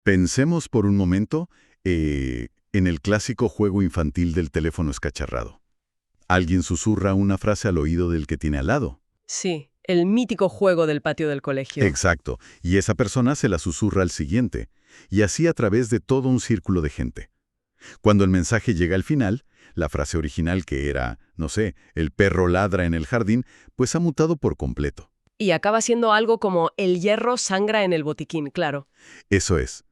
Pensemos por un momento en el clásico juego infantil del teléfono escacharrado. Alguien susurra una frase al oído del que tiene al lado. Sí, el mítico juego del patio del colegio. Exacto, y esa persona se la susurra al siguiente, y así a través de todo un círculo de gente. Cuando el mensaje llega al final, la frase original que era, no sé, el perro ladra en el jardín, pues ha mutado por completo. Y acaba siendo algo como el hierro sangra en el botiquín, claro. Eso es.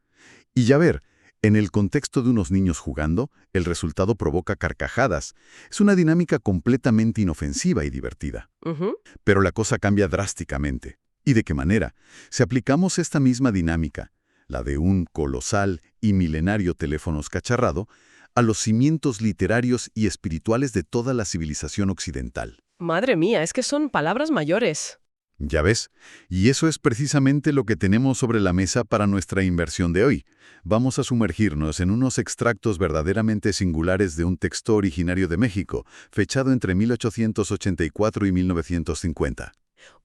Y ya ver, en el contexto de unos niños jugando, el resultado provoca carcajadas. Es una dinámica completamente inofensiva y divertida. Ujú. Pero la cosa cambia drásticamente. ¿Y de qué manera? Si aplicamos esta misma dinámica, la de un colosal y milenario teléfono escacharrado, a los cimientos literarios y espirituales de toda la civilización occidental. Madre mía, es que son palabras mayores. Ya ves, y eso es precisamente lo que tenemos sobre la mesa para nuestra inversión de hoy. Vamos a sumergirnos en unos extractos verdaderamente singulares de un texto originario de México, fechado entre 1884 y 1950.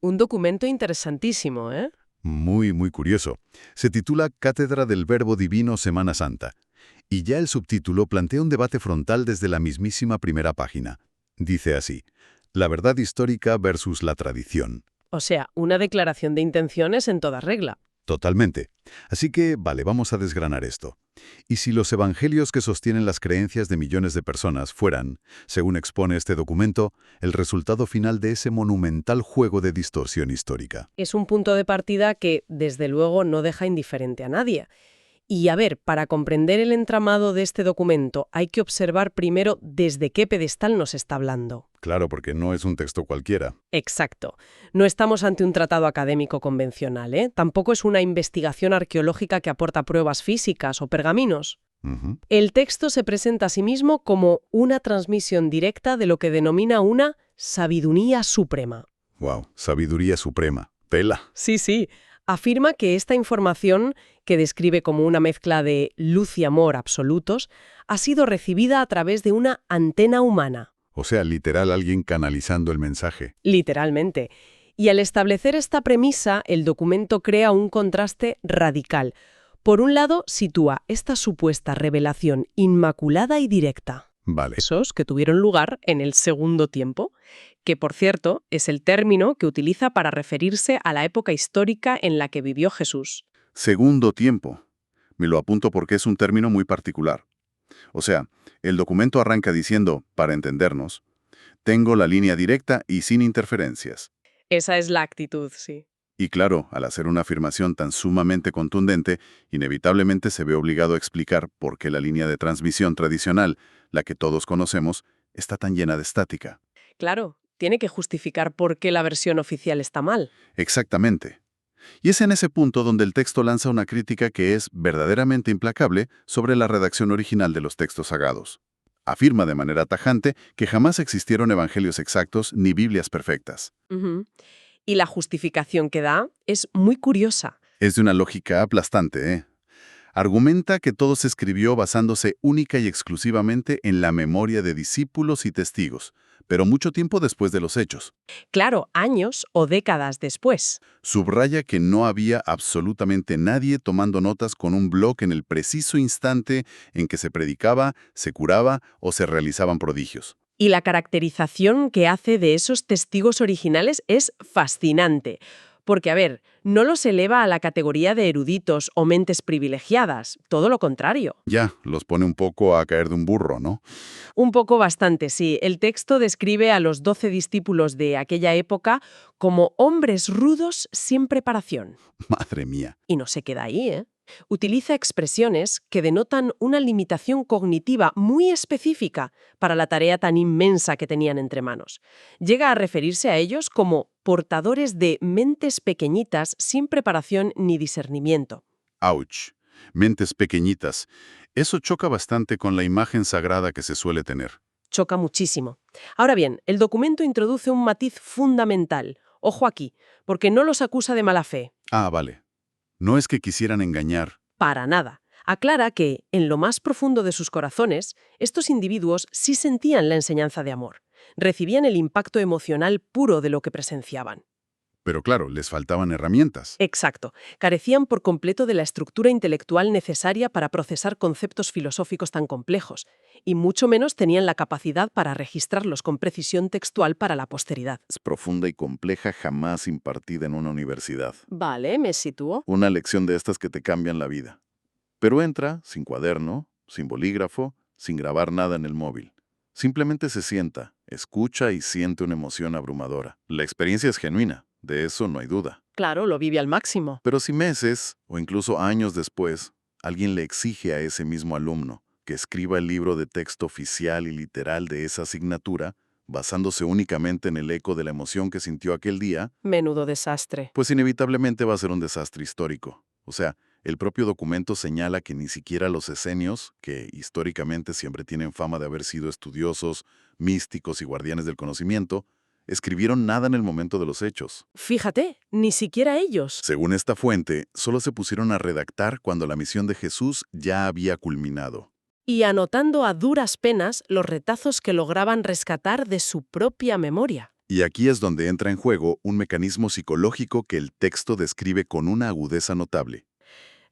Un documento interesantísimo, ¿eh? Muy, muy curioso. Se titula Cátedra del Verbo Divino Semana Santa. Y ya el subtítulo plantea un debate frontal desde la mismísima primera página. Dice así: la verdad histórica versus la tradición. O sea, una declaración de intenciones en toda regla. Totalmente. Así que, vale, vamos a desgranar esto. ¿Y si los evangelios que sostienen las creencias de millones de personas fueran, según expone este documento, el resultado final de ese monumental juego de distorsión histórica? Es un punto de partida que, desde luego, no deja indiferente a nadie. Y a ver, para comprender el entramado de este documento hay que observar primero desde qué pedestal nos está hablando. Claro, porque no es un texto cualquiera. Exacto. No estamos ante un tratado académico convencional, ¿eh? Tampoco es una investigación arqueológica que aporta pruebas físicas o pergaminos. Ujú. El texto se presenta a sí mismo como una transmisión directa de lo que denomina una sabiduría suprema. Wow, sabiduría suprema. Tela. Sí, sí. Afirma que esta información, que describe como una mezcla de luz y amor absolutos, ha sido recibida a través de una antena humana. O sea, literal alguien canalizando el mensaje. Literalmente. Y al establecer esta premisa, el documento crea un contraste radical. Por un lado, sitúa esta supuesta revelación inmaculada y directa. Vale. Esos que tuvieron lugar en el segundo tiempo, que por cierto es el término que utiliza para referirse a la época histórica en la que vivió Jesús. Segundo tiempo. Me lo apunto porque es un término muy particular. O sea, el documento arranca diciendo, para entendernos, tengo la línea directa y sin interferencias. Esa es la actitud, sí. Y claro, al hacer una afirmación tan sumamente contundente, inevitablemente se ve obligado a explicar por qué la línea de transmisión tradicional, la que todos conocemos, está tan llena de estática. Claro, tiene que justificar por qué la versión oficial está mal. Exactamente. Y es en ese punto donde el texto lanza una crítica que es verdaderamente implacable sobre la redacción original de los textos sagrados. Afirma de manera tajante que jamás existieron evangelios exactos ni Biblias perfectas. Ujú. Y la justificación que da es muy curiosa. Es de una lógica aplastante, ¿eh? Argumenta que todo se escribió basándose única y exclusivamente en la memoria de discípulos y testigos, pero mucho tiempo después de los hechos. Claro, años o décadas después. Subraya que no había absolutamente nadie tomando notas con un bloc en el preciso instante en que se predicaba, se curaba o se realizaban prodigios. Y la caracterización que hace de esos testigos originales es fascinante. Porque, a ver, no los eleva a la categoría de eruditos o mentes privilegiadas, todo lo contrario. Ya, los pone un poco a caer de un burro, ¿no? Un poco bastante, sí. El texto describe a los 12 discípulos de aquella época como hombres rudos sin preparación. Madre mía. Y no se queda ahí, ¿eh? Utiliza expresiones que denotan una limitación cognitiva muy específica para la tarea tan inmensa que tenían entre manos. Llega a referirse a ellos como portadores de mentes pequeñitas sin preparación ni discernimiento. Ouch. Mentes pequeñitas. Eso choca bastante con la imagen sagrada que se suele tener. Choca muchísimo. Ahora bien, el documento introduce un matiz fundamental. Ojo aquí, porque no los acusa de mala fe. Ah, vale. No es que quisieran engañar. Para nada. Aclara que, en lo más profundo de sus corazones, estos individuos sí sentían la enseñanza de amor. Recibían el impacto emocional puro de lo que presenciaban. Pero claro, les faltaban herramientas. Exacto. Carecían por completo de la estructura intelectual necesaria para procesar conceptos filosóficos tan complejos, y mucho menos tenían la capacidad para registrarlos con precisión textual para la posteridad. Es profunda y compleja, jamás impartida en una universidad. Vale, me sitúo. Una lección de estas que te cambian la vida. Pero entra sin cuaderno, sin bolígrafo, sin grabar nada en el móvil. Simplemente se sienta, escucha y siente una emoción abrumadora. La experiencia es genuina, de eso no hay duda. Claro, lo vive al máximo. Pero si meses, o incluso años después, alguien le exige a ese mismo alumno que escriba el libro de texto oficial y literal de esa asignatura, basándose únicamente en el eco de la emoción que sintió aquel día, Menudo desastre. pues inevitablemente va a ser un desastre histórico. O sea, el propio documento señala que ni siquiera los esenios, que históricamente siempre tienen fama de haber sido estudiosos, místicos y guardianes del conocimiento, escribieron nada en el momento de los hechos. Fíjate, ni siquiera ellos. Según esta fuente, solo se pusieron a redactar cuando la misión de Jesús ya había culminado. Y anotando a duras penas los retazos que lograban rescatar de su propia memoria. Y aquí es donde entra en juego un mecanismo psicológico que el texto describe con una agudeza notable.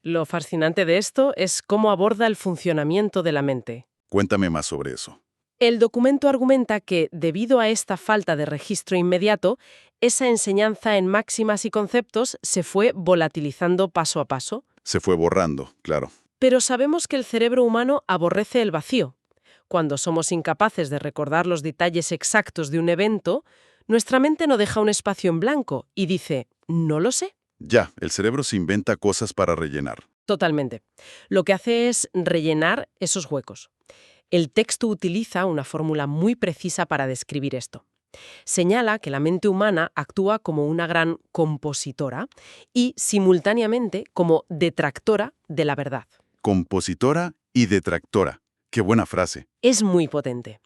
Lo fascinante de esto es cómo aborda el funcionamiento de la mente. Cuéntame más sobre eso. El documento argumenta que, debido a esta falta de registro inmediato, esa enseñanza en máximas y conceptos se fue volatilizando paso a paso. Se fue borrando, claro. Pero sabemos que el cerebro humano aborrece el vacío. Cuando somos incapaces de recordar los detalles exactos de un evento, nuestra mente no deja un espacio en blanco y dice, no lo sé. Ya, el cerebro se inventa cosas para rellenar. Totalmente. Lo que hace es rellenar esos huecos. El texto utiliza una fórmula muy precisa para describir esto. Señala que la mente humana actúa como una gran compositora y, simultáneamente, como detractora de la verdad. Compositora y detractora. Qué buena frase. Es muy potente.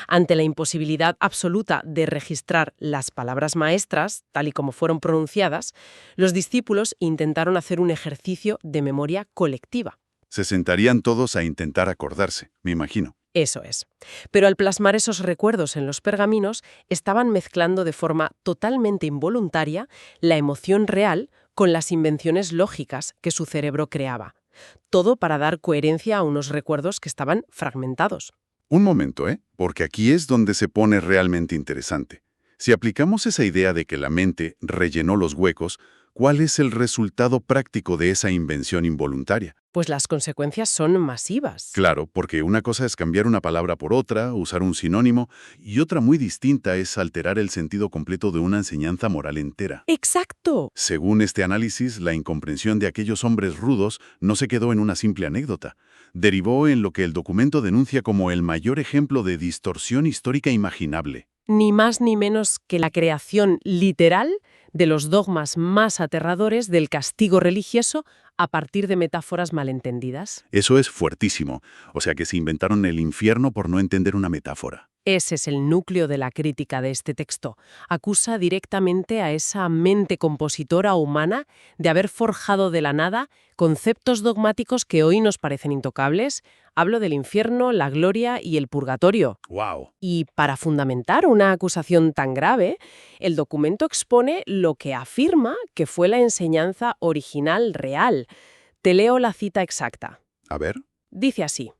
Ante la imposibilidad absoluta de registrar las palabras maestras, tal y como fueron pronunciadas, los discípulos intentaron hacer un ejercicio de memoria colectiva. Se sentarían todos a intentar acordarse, me imagino. Eso es. Pero al plasmar esos recuerdos en los pergaminos, estaban mezclando de forma totalmente involuntaria la emoción real con las invenciones lógicas que su cerebro creaba. Todo para dar coherencia a unos recuerdos que estaban fragmentados. Un momento, porque aquí es donde se pone realmente interesante. Si aplicamos esa idea de que la mente rellenó los huecos, ¿cuál es el resultado práctico de esa invención involuntaria? Pues las consecuencias son masivas. Claro, porque una cosa es cambiar una palabra por otra, usar un sinónimo, y otra muy distinta es alterar el sentido completo de una enseñanza moral entera. ¡Exacto! Según este análisis, la incomprensión de aquellos hombres rudos no se quedó en una simple anécdota. Derivó en lo que el documento denuncia como el mayor ejemplo de distorsión histórica imaginable. Ni más ni menos que la creación literal de los dogmas más aterradores del castigo religioso a partir de metáforas malentendidas. Eso es fuertísimo. O sea que se inventaron el infierno por no entender una metáfora. Ese es el núcleo de la crítica de este texto. Acusa directamente a esa mente compositora humana de haber forjado de la nada conceptos dogmáticos que hoy nos parecen intocables. Hablo del infierno, la gloria y el purgatorio. ¡Wow! Y para fundamentar una acusación tan grave, el documento expone lo que afirma que fue la enseñanza original real. Te leo la cita exacta. A ver. Dice así: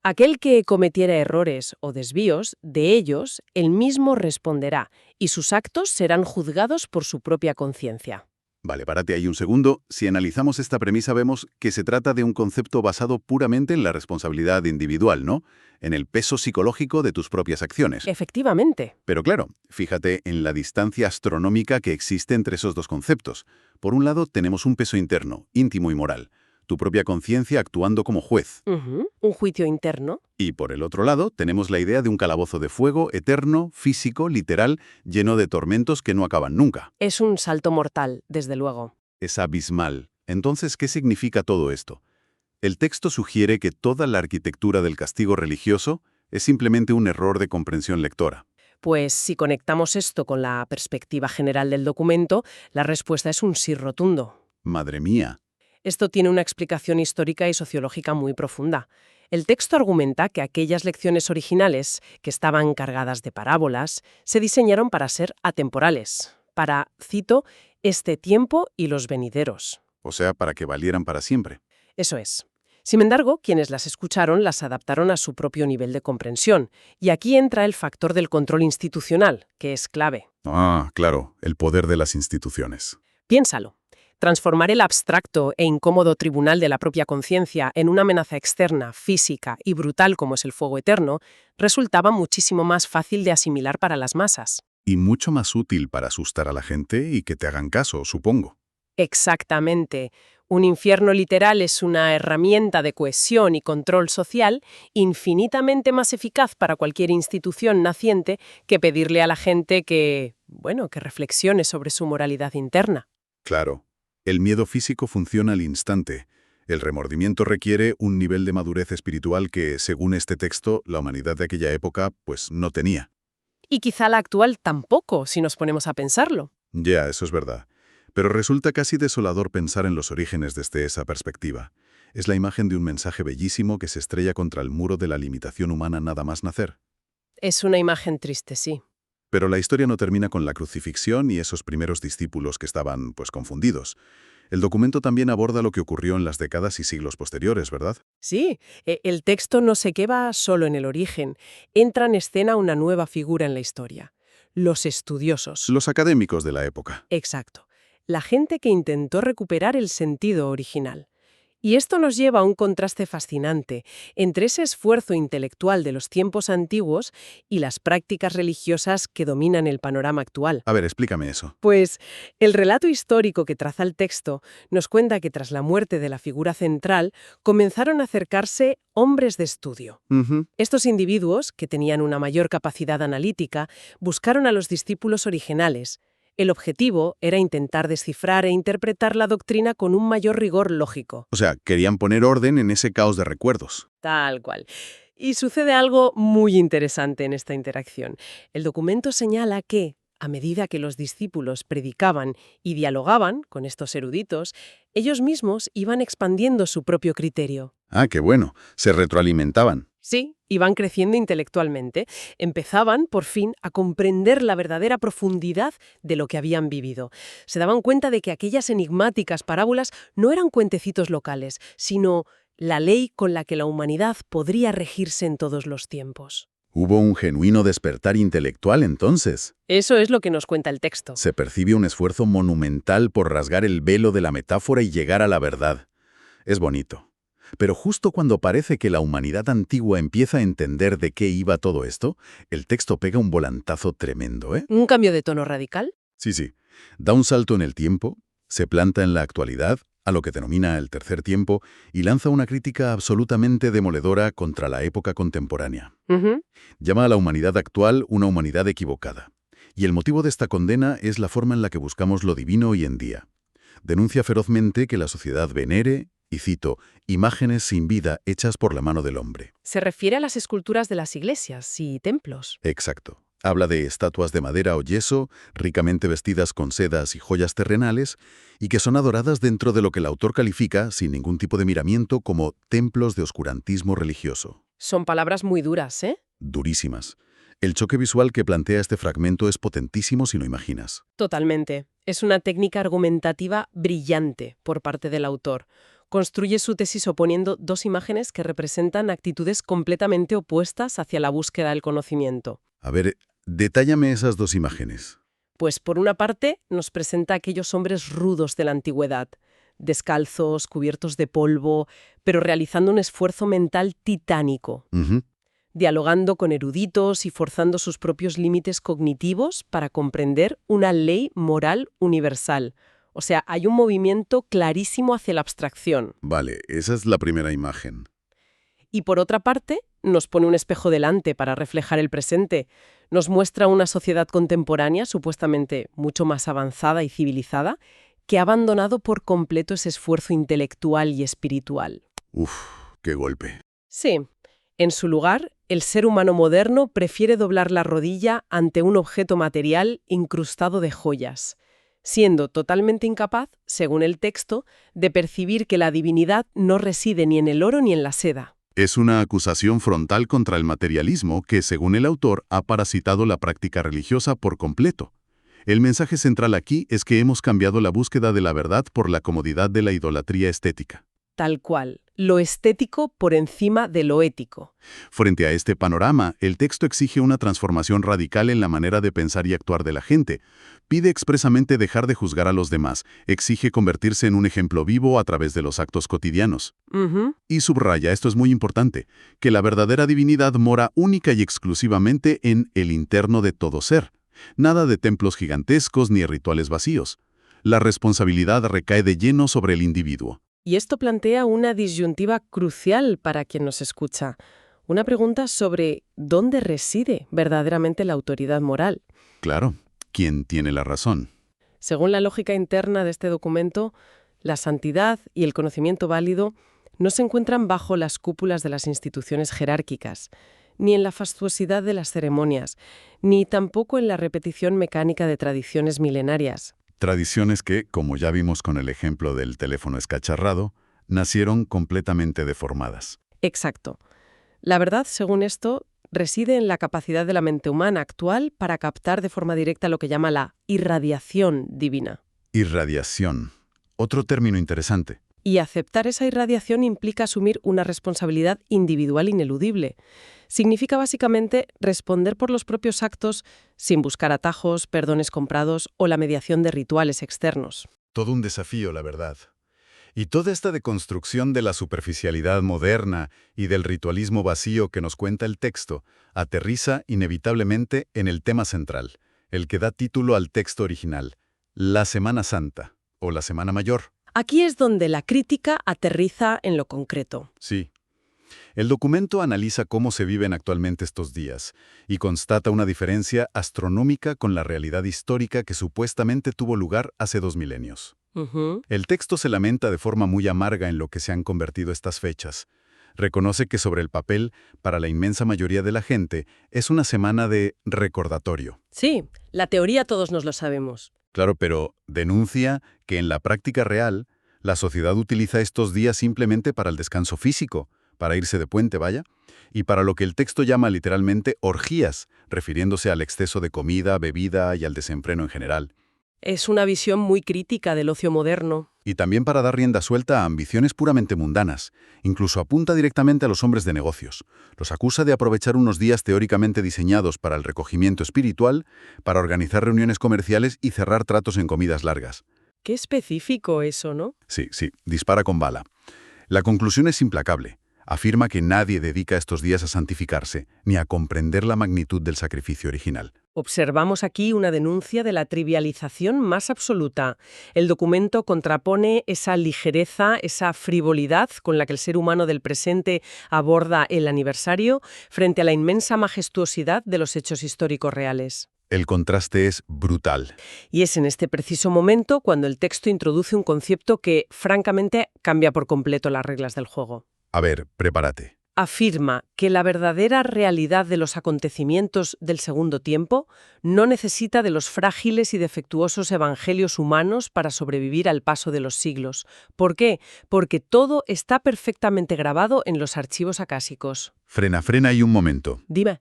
aquel que cometiera errores o desvíos, de ellos él mismo responderá, y sus actos serán juzgados por su propia conciencia. Vale, párate ahí un segundo. Si analizamos esta premisa vemos que se trata de un concepto basado puramente en la responsabilidad individual, ¿no? En el peso psicológico de tus propias acciones. Efectivamente. Pero claro, fíjate en la distancia astronómica que existe entre esos dos conceptos. Por un lado tenemos un peso interno, íntimo y moral. Tu propia conciencia actuando como juez. Un juicio interno. Y por el otro lado, tenemos la idea de un calabozo de fuego eterno, físico, literal, lleno de tormentos que no acaban nunca. Es un salto mortal, desde luego. Es abismal. Entonces, ¿qué significa todo esto? El texto sugiere que toda la arquitectura del castigo religioso es simplemente un error de comprensión lectora. Pues si conectamos esto con la perspectiva general del documento, la respuesta es un sí rotundo. Madre mía. Esto tiene una explicación histórica y sociológica muy profunda. El texto argumenta que aquellas lecciones originales, que estaban cargadas de parábolas, se diseñaron para ser atemporales. para, cito, este tiempo y los venideros. O sea, para que valieran para siempre. Eso es. Sin embargo, quienes las escucharon las adaptaron a su propio nivel de comprensión. Y aquí entra el factor del control institucional, que es clave. Ah, claro, el poder de las instituciones. Piénsalo. Transformar el abstracto e incómodo tribunal de la propia conciencia en una amenaza externa, física y brutal como es el fuego eterno, resultaba muchísimo más fácil de asimilar para las masas. Y mucho más útil para asustar a la gente y que te hagan caso, supongo. Exactamente. Un infierno literal es una herramienta de cohesión y control social infinitamente más eficaz para cualquier institución naciente que pedirle a la gente que reflexione sobre su moralidad interna. Claro, el miedo físico funciona al instante. El remordimiento requiere un nivel de madurez espiritual que, según este texto, la humanidad de aquella época, pues no tenía. Y quizá la actual tampoco, si nos ponemos a pensarlo. Ya, eso es verdad. Pero resulta casi desolador pensar en los orígenes desde esa perspectiva. Es la imagen de un mensaje bellísimo que se estrella contra el muro de la limitación humana nada más nacer. Es una imagen triste, sí. Pero la historia no termina con la crucifixión y esos primeros discípulos que estaban, pues, confundidos. El documento también aborda lo que ocurrió en las décadas y siglos posteriores, ¿verdad? Sí, el texto no se queda solo en el origen. Entra en escena una nueva figura en la historia. Los estudiosos. Los académicos de la época. Exacto. La gente que intentó recuperar el sentido original. Y esto nos lleva a un contraste fascinante entre ese esfuerzo intelectual de los tiempos antiguos y las prácticas religiosas que dominan el panorama actual. A ver, explícame eso. Pues el relato histórico que traza el texto nos cuenta que tras la muerte de la figura central comenzaron a acercarse hombres de estudio. Estos individuos, que tenían una mayor capacidad analítica, buscaron a los discípulos originales. El objetivo era intentar descifrar e interpretar la doctrina con un mayor rigor lógico. O sea, querían poner orden en ese caos de recuerdos. Tal cual. Y sucede algo muy interesante en esta interacción. El documento señala que, a medida que los discípulos predicaban y dialogaban con estos eruditos, ellos mismos iban expandiendo su propio criterio. Ah, qué bueno. Se retroalimentaban. Sí, iban creciendo intelectualmente. Empezaban, por fin, a comprender la verdadera profundidad de lo que habían vivido. Se daban cuenta de que aquellas enigmáticas parábolas no eran cuentecitos locales, sino la ley con la que la humanidad podría regirse en todos los tiempos. Hubo un genuino despertar intelectual entonces. Eso es lo que nos cuenta el texto. Se percibe un esfuerzo monumental por rasgar el velo de la metáfora y llegar a la verdad. Es bonito. Pero justo cuando parece que la humanidad antigua empieza a entender de qué iba todo esto, el texto pega un volantazo tremendo, ¿eh? ¿Un cambio de tono radical? Sí. Da un salto en el tiempo, se planta en la actualidad, a lo que denomina el tercer tiempo, y lanza una crítica absolutamente demoledora contra la época contemporánea. Llama a la humanidad actual una humanidad equivocada. Y el motivo de esta condena es la forma en la que buscamos lo divino hoy en día. Denuncia ferozmente que la sociedad venere, y cito, imágenes sin vida hechas por la mano del hombre. Se refiere a las esculturas de las iglesias y templos. Exacto. Habla de estatuas de madera o yeso, ricamente vestidas con sedas y joyas terrenales, y que son adoradas dentro de lo que el autor califica, sin ningún tipo de miramiento, como templos de oscurantismo religioso. Son palabras muy duras, ¿eh? Durísimas. El choque visual que plantea este fragmento es potentísimo si lo imaginas. Totalmente. Es una técnica argumentativa brillante por parte del autor. Construye su tesis oponiendo dos imágenes que representan actitudes completamente opuestas hacia la búsqueda del conocimiento. A ver, detállame esas dos imágenes. Pues por una parte nos presenta a aquellos hombres rudos de la antigüedad, descalzos, cubiertos de polvo, pero realizando un esfuerzo mental titánico. Dialogando con eruditos y forzando sus propios límites cognitivos para comprender una ley moral universal. O sea, hay un movimiento clarísimo hacia la abstracción. Vale, esa es la primera imagen. Y por otra parte, nos pone un espejo delante para reflejar el presente. Nos muestra una sociedad contemporánea, supuestamente mucho más avanzada y civilizada, que ha abandonado por completo ese esfuerzo intelectual y espiritual. Uf, qué golpe. Sí. En su lugar, el ser humano moderno prefiere doblar la rodilla ante un objeto material incrustado de joyas, siendo totalmente incapaz, según el texto, de percibir que la divinidad no reside ni en el oro ni en la seda. Es una acusación frontal contra el materialismo que, según el autor, ha parasitado la práctica religiosa por completo. El mensaje central aquí es que hemos cambiado la búsqueda de la verdad por la comodidad de la idolatría estética. Tal cual, lo estético por encima de lo ético. Frente a este panorama, el texto exige una transformación radical en la manera de pensar y actuar de la gente. Pide expresamente dejar de juzgar a los demás, exige convertirse en un ejemplo vivo a través de los actos cotidianos. Ujú. Y subraya, esto es muy importante, que la verdadera divinidad mora única y exclusivamente en el interno de todo ser. Nada de templos gigantescos ni rituales vacíos. La responsabilidad recae de lleno sobre el individuo. Y esto plantea una disyuntiva crucial para quien nos escucha. Una pregunta sobre dónde reside verdaderamente la autoridad moral. Claro, ¿quién tiene la razón? Según la lógica interna de este documento, la santidad y el conocimiento válido no se encuentran bajo las cúpulas de las instituciones jerárquicas, ni en la fastuosidad de las ceremonias, ni tampoco en la repetición mecánica de tradiciones milenarias. Tradiciones que, como ya vimos con el ejemplo del teléfono escacharrado, nacieron completamente deformadas. Exacto. La verdad, según esto, reside en la capacidad de la mente humana actual para captar de forma directa lo que llama la irradiación divina. Irradiación. Otro término interesante. Y aceptar esa irradiación implica asumir una responsabilidad individual ineludible. Significa básicamente responder por los propios actos sin buscar atajos, perdones comprados o la mediación de rituales externos. Todo un desafío, la verdad. Y toda esta deconstrucción de la superficialidad moderna y del ritualismo vacío que nos cuenta el texto aterriza inevitablemente en el tema central, el que da título al texto original, la Semana Santa o la Semana Mayor. Aquí es donde la crítica aterriza en lo concreto. Sí. El documento analiza cómo se viven actualmente estos días y constata una diferencia astronómica con la realidad histórica que supuestamente tuvo lugar hace 2 milenios. Ujú. El texto se lamenta de forma muy amarga en lo que se han convertido estas fechas. Reconoce que sobre el papel, para la inmensa mayoría de la gente, es una semana de recordatorio. Sí, la teoría todos nos lo sabemos. Claro, pero denuncia que en la práctica real, la sociedad utiliza estos días simplemente para el descanso físico, para irse de puente, vaya, y para lo que el texto llama literalmente orgías, refiriéndose al exceso de comida, bebida y al desenfreno en general. Es una visión muy crítica del ocio moderno. Y también para dar rienda suelta a ambiciones puramente mundanas. Incluso apunta directamente a los hombres de negocios. Los acusa de aprovechar unos días teóricamente diseñados para el recogimiento espiritual, para organizar reuniones comerciales y cerrar tratos en comidas largas. Qué específico eso, ¿no? Sí, dispara con bala. La conclusión es implacable. Afirma que nadie dedica estos días a santificarse, ni a comprender la magnitud del sacrificio original. Observamos aquí una denuncia de la trivialización más absoluta. El documento contrapone esa ligereza, esa frivolidad con la que el ser humano del presente aborda el aniversario frente a la inmensa majestuosidad de los hechos históricos reales. El contraste es brutal. Y es en este preciso momento cuando el texto introduce un concepto que, francamente, cambia por completo las reglas del juego. A ver, prepárate. Afirma que la verdadera realidad de los acontecimientos del segundo tiempo no necesita de los frágiles y defectuosos evangelios humanos para sobrevivir al paso de los siglos. ¿Por qué? Porque todo está perfectamente grabado en los archivos acásicos. Frena y un momento. Dime.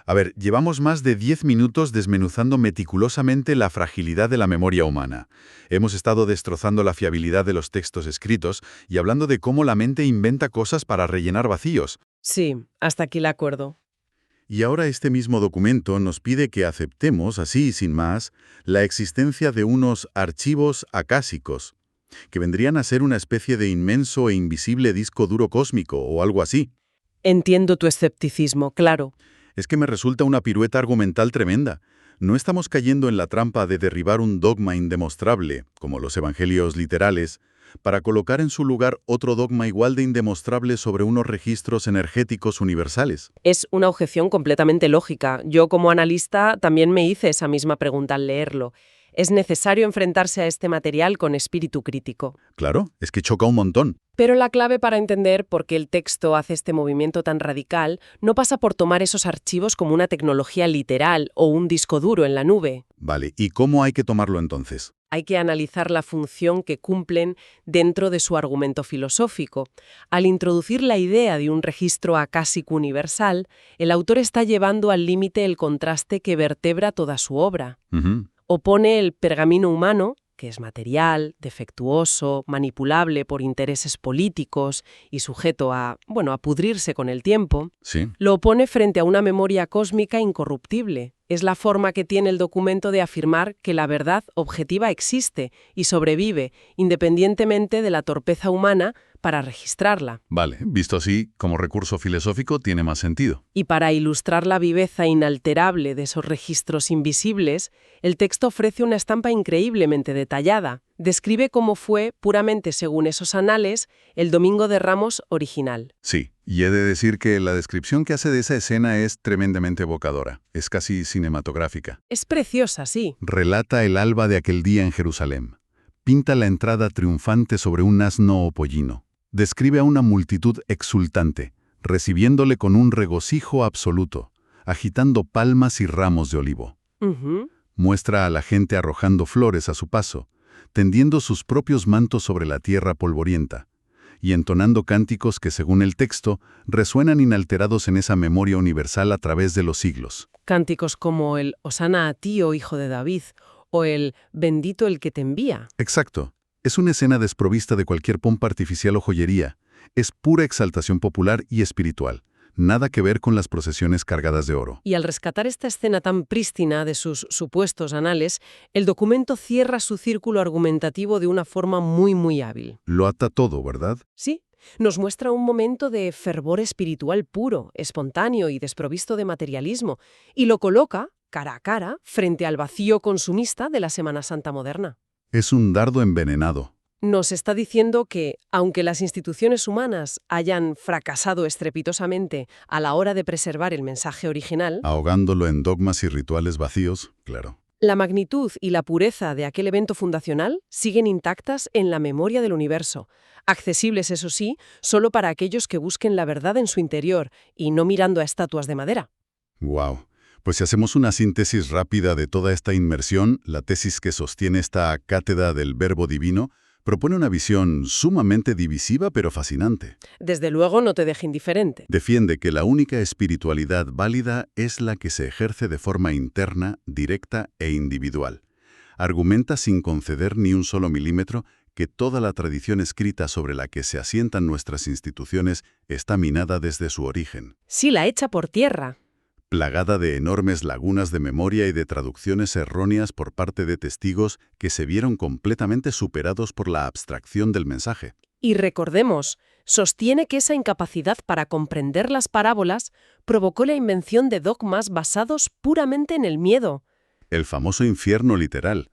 A ver, llevamos más de 10 minutos desmenuzando meticulosamente la fragilidad de la memoria humana. Hemos estado destrozando la fiabilidad de los textos escritos y hablando de cómo la mente inventa cosas para rellenar vacíos. Sí, hasta aquí el acuerdo. Y ahora este mismo documento nos pide que aceptemos, así y sin más, la existencia de unos archivos acásicos, que vendrían a ser una especie de inmenso e invisible disco duro cósmico o algo así. Entiendo tu escepticismo, claro. Es que me resulta una pirueta argumental tremenda. No estamos cayendo en la trampa de derribar un dogma indemostrable, como los evangelios literales, para colocar en su lugar otro dogma igual de indemostrable sobre unos registros energéticos universales. Es una objeción completamente lógica. Yo, como analista, también me hice esa misma pregunta al leerlo. Es necesario enfrentarse a este material con espíritu crítico. Claro, es que choca un montón. Pero la clave para entender por qué el texto hace este movimiento tan radical no pasa por tomar esos archivos como una tecnología literal o un disco duro en la nube. Vale, ¿y cómo hay que tomarlo entonces? Hay que analizar la función que cumplen dentro de su argumento filosófico. Al introducir la idea de un registro acásico universal, el autor está llevando al límite el contraste que vertebra toda su obra. Opone el pergamino humano, que es material, defectuoso, manipulable por intereses políticos y sujeto a pudrirse con el tiempo. Sí. Lo opone frente a una memoria cósmica incorruptible. Es la forma que tiene el documento de afirmar que la verdad objetiva existe y sobrevive, independientemente de la torpeza humana para registrarla. Vale, visto así, como recurso filosófico tiene más sentido. Y para ilustrar la viveza inalterable de esos registros invisibles, el texto ofrece una estampa increíblemente detallada. Describe cómo fue, puramente según esos anales, el Domingo de Ramos original. Sí, y he de decir que la descripción que hace de esa escena es tremendamente evocadora. Es casi cinematográfica. Es preciosa, sí. Relata el alba de aquel día en Jerusalén. Pinta la entrada triunfante sobre un asno o pollino. Describe a una multitud exultante, recibiéndole con un regocijo absoluto, agitando palmas y ramos de olivo. Ujú. Muestra a la gente arrojando flores a su paso, tendiendo sus propios mantos sobre la tierra polvorienta, y entonando cánticos que, según el texto, resuenan inalterados en esa memoria universal a través de los siglos. Cánticos como el «Hosana a ti, oh hijo de David», o el «Bendito el que te envía». Exacto. Es una escena desprovista de cualquier pompa artificial o joyería. Es pura exaltación popular y espiritual. Nada que ver con las procesiones cargadas de oro. Y al rescatar esta escena tan prístina de sus supuestos anales, el documento cierra su círculo argumentativo de una forma muy hábil. Lo ata todo, ¿verdad? Sí, nos muestra un momento de fervor espiritual puro, espontáneo y desprovisto de materialismo, y lo coloca, cara a cara, frente al vacío consumista de la Semana Santa moderna. Es un dardo envenenado. Nos está diciendo que, aunque las instituciones humanas hayan fracasado estrepitosamente a la hora de preservar el mensaje original, Ahogándolo en dogmas y rituales vacíos, claro. la magnitud y la pureza de aquel evento fundacional siguen intactas en la memoria del universo, accesibles, eso sí, solo para aquellos que busquen la verdad en su interior y no mirando a estatuas de madera. Wow. Pues si hacemos una síntesis rápida de toda esta inmersión, la tesis que sostiene esta cátedra del Verbo Divino propone una visión sumamente divisiva pero fascinante. Desde luego no te deje indiferente. Defiende que la única espiritualidad válida es la que se ejerce de forma interna, directa e individual. Argumenta sin conceder ni un solo milímetro que toda la tradición escrita sobre la que se asientan nuestras instituciones está minada desde su origen, Sí, la echa por tierra. plagada de enormes lagunas de memoria y de traducciones erróneas por parte de testigos que se vieron completamente superados por la abstracción del mensaje. Y recordemos, sostiene que esa incapacidad para comprender las parábolas provocó la invención de dogmas basados puramente en el miedo. El famoso infierno literal,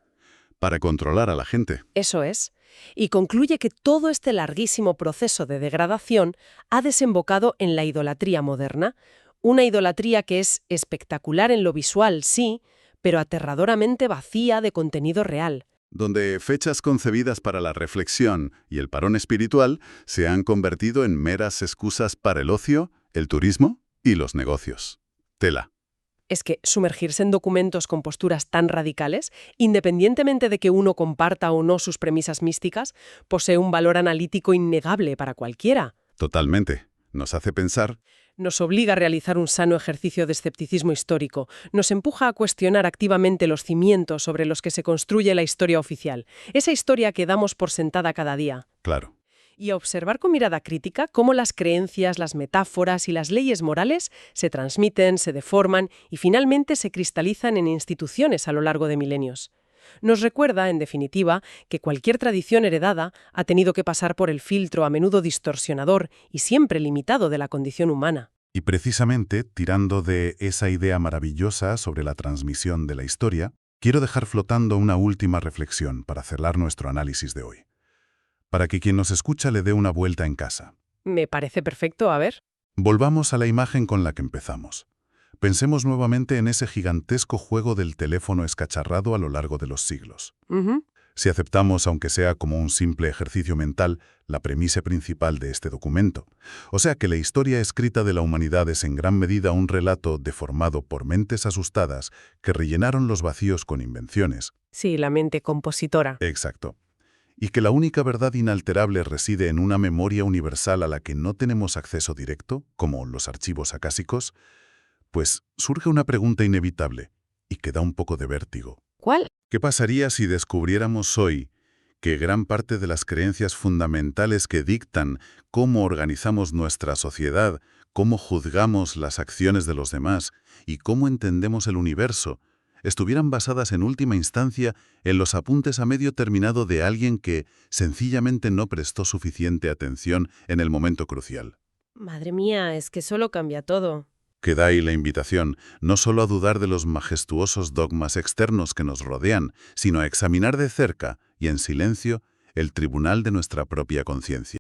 para controlar a la gente. Eso es. Y concluye que todo este larguísimo proceso de degradación ha desembocado en la idolatría moderna, una idolatría que es espectacular en lo visual, sí, pero aterradoramente vacía de contenido real. Donde fechas concebidas para la reflexión y el parón espiritual se han convertido en meras excusas para el ocio, el turismo y los negocios. Tela. Es que sumergirse en documentos con posturas tan radicales, independientemente de que uno comparta o no sus premisas místicas, posee un valor analítico innegable para cualquiera. Totalmente. Nos hace pensar. Nos obliga a realizar un sano ejercicio de escepticismo histórico, nos empuja a cuestionar activamente los cimientos sobre los que se construye la historia oficial, esa historia que damos por sentada cada día. Claro. Y a observar con mirada crítica cómo las creencias, las metáforas y las leyes morales se transmiten, se deforman y finalmente se cristalizan en instituciones a lo largo de milenios. Nos recuerda, en definitiva, que cualquier tradición heredada ha tenido que pasar por el filtro a menudo distorsionador y siempre limitado de la condición humana. Y precisamente, tirando de esa idea maravillosa sobre la transmisión de la historia, quiero dejar flotando una última reflexión para cerrar nuestro análisis de hoy. Para que quien nos escucha le dé una vuelta en casa. Me parece perfecto, a ver. Volvamos a la imagen con la que empezamos. Pensemos nuevamente en ese gigantesco juego del teléfono escacharrado a lo largo de los siglos. Si aceptamos, aunque sea como un simple ejercicio mental, la premisa principal de este documento, o sea que la historia escrita de la humanidad es en gran medida un relato deformado por mentes asustadas que rellenaron los vacíos con invenciones. Sí, la mente compositora. Exacto. Y que la única verdad inalterable reside en una memoria universal a la que no tenemos acceso directo, como los archivos acásicos, pues surge una pregunta inevitable y que da un poco de vértigo. ¿Cuál? ¿Qué pasaría si descubriéramos hoy que gran parte de las creencias fundamentales que dictan cómo organizamos nuestra sociedad, cómo juzgamos las acciones de los demás y cómo entendemos el universo, estuvieran basadas en última instancia en los apuntes a medio terminado de alguien que sencillamente no prestó suficiente atención en el momento crucial? Madre mía, es que solo cambia todo. Queda ahí la invitación, no solo a dudar de los majestuosos dogmas externos que nos rodean, sino a examinar de cerca y en silencio el tribunal de nuestra propia conciencia.